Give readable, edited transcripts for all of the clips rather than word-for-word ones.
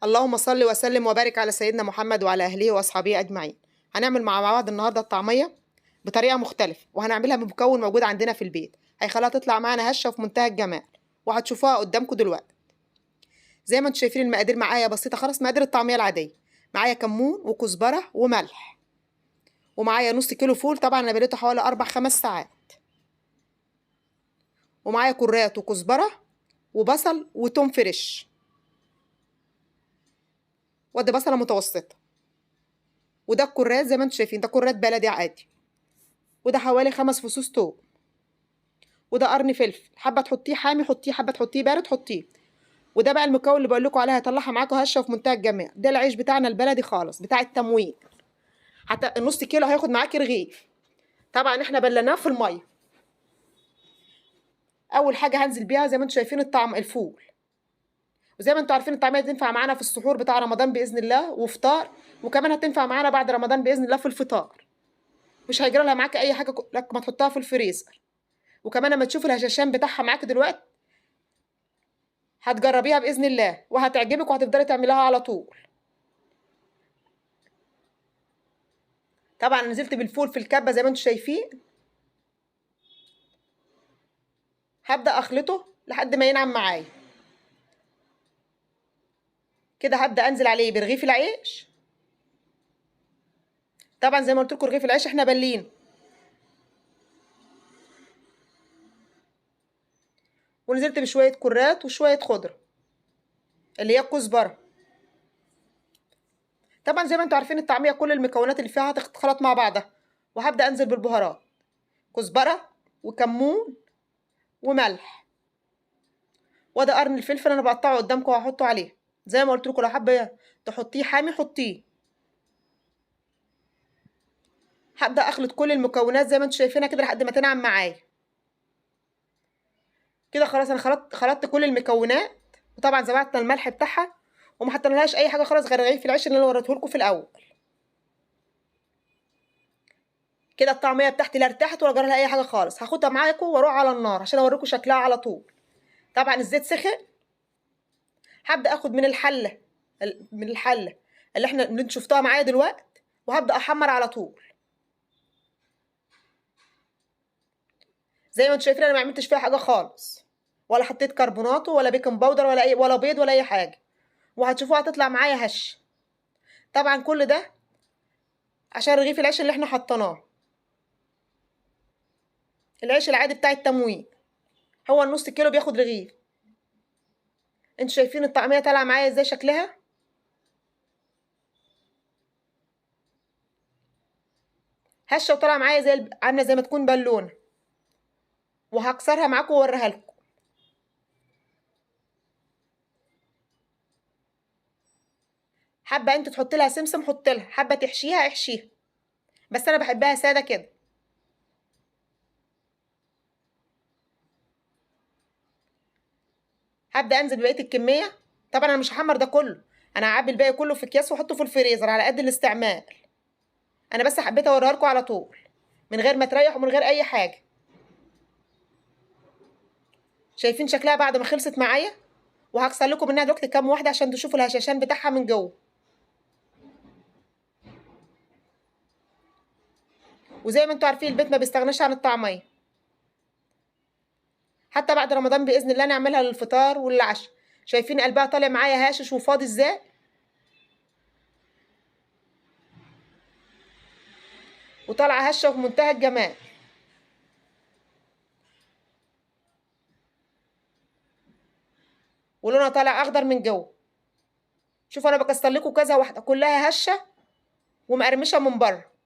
اللهم صل وسلم وبارك على سيدنا محمد وعلى اهله واصحابه اجمعين. هنعمل مع بعض النهارده الطعميه بطريقه مختلفه، وهنعملها بمكون موجود عندنا في البيت هيخليها تطلع معانا هشه وفي منتهى الجمال، وهتشوفوها قدامكم دلوقتي. زي ما انتم شايفين المقادير معايا بسيطه خالص، مقادير الطعميه العاديه. معايا كمون وكزبره وملح، ومعايا نص كيلو فول، طبعا انا بليته حوالي 4-5 ساعات، ومعايا كرات وكزبره وبصل وتوم فريش، ودي بصله متوسطه، وده الكرات زي ما انتم شايفين، ده كرات بلدي عادي، وده حوالي 5 فصوص توم، وده قرن فلفل، حبه تحطيه حامي حطيه، حبه تحطيه بارد حطيه. وده بقى المكون اللي بقول لكم عليه هيطلعها معاكم هشه وفي منتهى الجمال. ده العيش بتاعنا البلدي خالص بتاع التموين، حتى النص كيلو هياخد معاكي رغيف. طبعا احنا بلناه في الميه. اول حاجه هنزل بيها زي ما انتم شايفين الطعم الفول، وزي ما انتم عارفين الطعميه دي تنفع معانا في السحور بتاع رمضان باذن الله وفطار، وكمان هتنفع معانا بعد رمضان باذن الله في الفطار. مش هيجرى لها معاكي اي حاجه لك ما تحطها في الفريزر. وكمان لما تشوفي الهشاشان بتاعها معاكي دلوقتي هتجربيها باذن الله وهتعجبك وهتفضلي تعمليها على طول. طبعا نزلت بالفول في الكبه زي ما انتم شايفين. هبدا اخلطه لحد ما ينعم معايا كده. هبدا انزل عليه برغيف العيش. طبعا زي ما قلت لكم رغيف العيش احنا بلين، ونزلت بشويه كرات وشويه خضره اللي هي الكزبره. طبعا زي ما انتم عارفين الطعميه كل المكونات اللي فيها هتتخلط مع بعضها. وهبدا انزل بالبهارات، كزبره وكمون وملح، وده قرن الفلفل انا بقطعه قدامكم وهحطه عليه. زي ما قلت لكم لو حابه تحطيه حامي حطيه. هبدا اخلط كل المكونات زي ما انتم شايفينها كده لحد ما تنعم معايا كده. خلاص انا خلطت كل المكونات، وطبعا زودنا الملح بتاعها، وما حطينالهاش اي حاجه خالص غير رغيف العيش اللي انا وريته لكم في الاول. كده الطعميه بتاعتي لا ارتاحت ولا جرى لها اي حاجه خالص. هاخدها معاكم واروح على النار عشان اوريكم شكلها على طول. طبعا الزيت سخن. هبدا اخد من الحله اللي انتوا شفتوها معايا دلوقتي، وهبدا احمر على طول. زي ما انتوا شايفين انا ما عملتش فيها حاجه خالص، ولا حطيت كربوناتو ولا بيكنج باودر ولا بيض ولا اي حاجه، وهتشوفوها هتطلع معايا هش. طبعا كل ده عشان رغيف العيش اللي احنا حطيناه، العيش العادي بتاع التموين، هو النص كيلو بياخد رغيف. انتوا شايفين الطعميه طالعه معايا ازاي شكلها؟ هشه وطالعه معايا عامله زي ما تكون بالونه. وهكسرها معاكم واوريها لكم. حابه انت تحط لها سمسم حط لها، حابه تحشيها احشيها، بس انا بحبها ساده كده. هبدا انزل ببقيه الكميه. طبعا انا مش هحمر ده كله، انا هعبي الباقي كله في اكياس واحطه في الفريزر على قد الاستعمال. انا بس حبيت اوريها لكم على طول من غير ما تريح ومن غير اي حاجه. شايفين شكلها بعد ما خلصت معايا؟ وهكسر لكم منها دلوقتي كام واحده عشان تشوفوا الهشاشان بتاعها من جوه. وزي ما انتوا عارفين البيت ما بيستغناش عن الطعميه، حتى بعد رمضان باذن الله نعملها للفطار والعشاء. شايفين قلبها طالع معايا هاشش وفاضي ازاي؟ وطالعه هشه وفي منتهى الجمال. ولونها طالع اخضر من جوه. شوفوا انا بكسر لكم كذا واحده كلها هشه ومقرمشه من بره.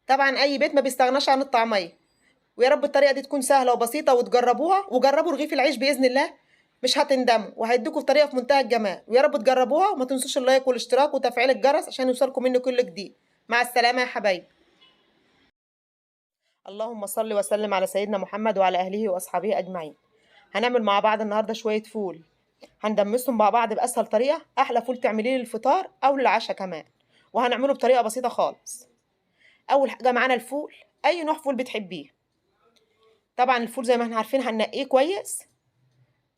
طبعا اي بيت ما بيستغناش عن الطعميه. ويا رب الطريقه دي تكون سهله وبسيطه وتجربوها، وجربوا رغيف العيش باذن الله مش هتندموا، وهيدوكوا طريقه في منتهى الجمال. ويا رب تجربوها، وما تنسوش اللايك والاشتراك وتفعيل الجرس عشان يوصلكم مني كل جديد. مع السلامه يا حبايبي. اللهم صل وسلم على سيدنا محمد وعلى اهله واصحابه اجمعين. هنعمل مع بعض النهارده شويه فول، هندمسهم مع بعض باسهل طريقه، احلى فول تعمليه للفطار او للعشاء كمان، وهنعمله بطريقه بسيطه خالص. اول حاجه معانا الفول، اي نوع فول بتحبيه. طبعا الفول زي ما احنا عارفين هننقيه كويس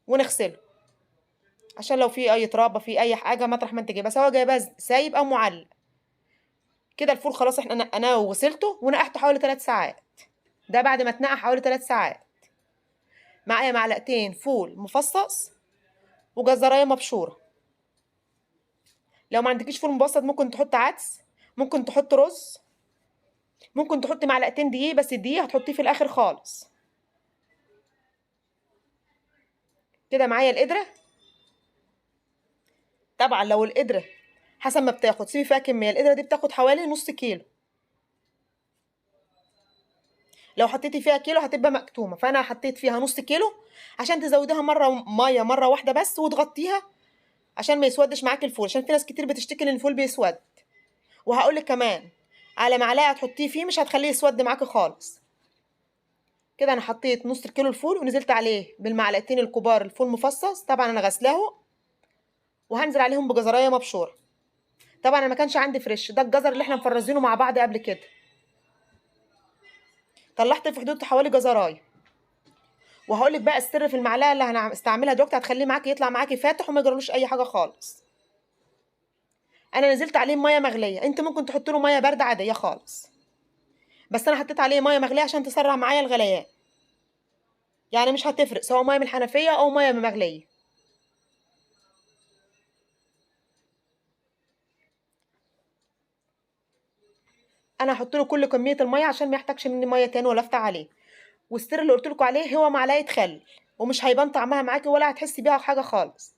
ونغسله عشان لو في اي ترابه في اي حاجه مطرح ما انت جايبها، سواء جايبها سايب او معلق. كده الفول خلاص احنا نقناه وغسلته ونقعته حوالي 3 ساعات. ده بعد ما اتنقع حوالي 3 ساعات. معايا معلقتين فول مفصص وجزرايه مبشوره. لو ما عندكيش فول مبسط ممكن تحط عدس، ممكن تحط رز، ممكن تحطي معلقتين دقيق، بس الدقيق هتحطيه في الاخر خالص. كده معايا القدره. طبعا لو القدره حسب ما بتاخد سيبي فيها كميه، القدره دي بتاخد حوالي نص كيلو. لو حطيتي فيها كيلو هتبقى مكتومه، فانا حطيت فيها نص كيلو عشان تزوديها مره واحده بس وتغطيها عشان ما يسودش معاكي الفول، عشان في ناس كتير بتشتكي ان الفول بيسود. وهقولك كمان على معلقه تحطيه فيه مش هتخليه يسود معاكي خالص. كده انا حطيت نص كيلو الفول ونزلت عليه بالمعلقتين الكبار الفول مفصص، طبعا انا غسلاه، وهنزل عليهم بجزرايه مبشوره. طبعا انا ما كانش عندي فريش، ده الجزر اللي احنا مفرزينه مع بعض قبل كده. طلعت في حدود حوالي جزرايه. وهقولك بقى السر في المعلقه اللي هنستعملها دلوقتي هتخليه معاكي يطلع معاكي فاتح وما يجرالوش اي حاجه خالص. انا نزلت عليه ميه مغليه، انت ممكن تحط له ميه بارده عاديه خالص، بس انا حطيت عليه ميه مغليه عشان تسرع معايا الغليان. يعني مش هتفرق سواء ميه من الحنفيه او ميه مغليه. انا هحط له كل كميه الميه عشان ما يحتاجش مني ميه تاني ولا افتح عليه. والسر اللي قلت لكم عليه هو معلقه خل، ومش هيبان طعمها معاكي ولا هتحسي بيها حاجه خالص.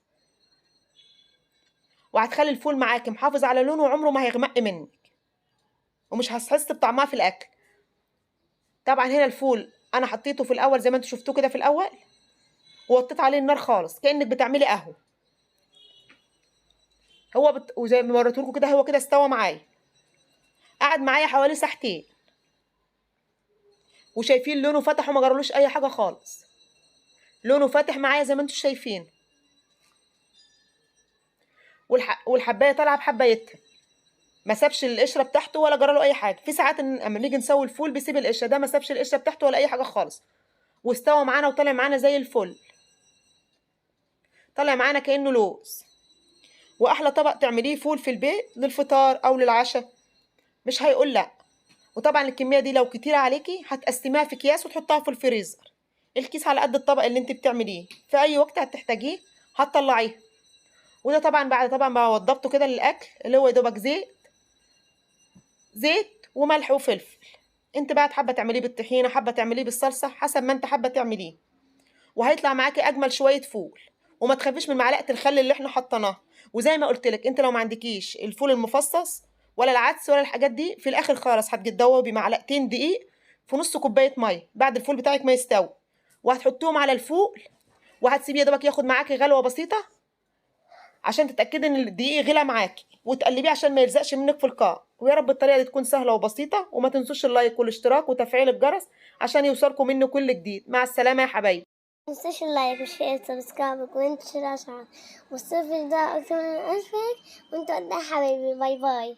وهتخلي الفول معاكي محافظ على لونه وعمره ما هيغمق منك، ومش هتحسي بطعمها في الاكل. طبعا هنا الفول انا حطيته في الاول زي ما انتوا شفتوه كده في الاول، ووطيت عليه النار خالص كانك بتعملي قهوه. وزي ما وريتهولكوا كده هو كده استوى معايا. قعد معايا حوالي ساعتين، وشايفين لونه فتح وما جرالوش اي حاجه خالص. لونه فاتح معايا زي ما انتوا شايفين. والحبايه طالعه بحبايتها، ما سابش القشره بتاعته ولا جراله اي حاجه. في ساعات اما نيجي نسوي الفول بيسيب القشره، ده ما سابش القشره بتاعته ولا اي حاجه خالص. واستوى معانا وطلع معانا زي الفل. طلع معانا كانه لوز. واحلى طبق تعمليه فول في البيت للفطار او للعشاء، مش هيقول لا. وطبعا الكميه دي لو كتيره عليكي هتقسميها في اكياس وتحطها في الفريزر. الكيس على قد الطبق اللي انت بتعمليه، في اي وقت هتحتاجيه هتطلعيه. وده طبعا بعد طبعا ما وضبته كده للاكل اللي هو يا دوبك زيت وملح وفلفل. انت بقى حابه تعمليه بالطحينه، حابه تعمليه بالصلصه، حسب ما انت حابه تعمليه. وهيطلع معاكي اجمل شويه فول. وما تخافيش من معلقه الخل اللي احنا حطيناها. وزي ما قلت لك انت لو ما عندكيش الفول المفصص ولا العدس ولا الحاجات دي، في الاخر خالص هتجدوه بمعلقتين دقيق في نص كوبايه ميه بعد الفول بتاعك ما يستوي، وهتحطيهم على الفول، وهتسيبيه يا دوبك ياخد معاكي غلوه بسيطه عشان تتاكدي ان الدقيق غلى معاكي، وتقلبيه عشان ما يلزقش منك في القاع. ويا رب الطريقه دي تكون سهله وبسيطه، وما تنسوش اللايك والاشتراك وتفعيل الجرس عشان يوصلكم منه كل جديد. مع السلامه يا حبايبي. متنسوش اللايك والشير والسبسكرايب وكومنت وشير عشان والصفر ده أكتر من أسفل. وانتوا قد حبايبي. باي باي.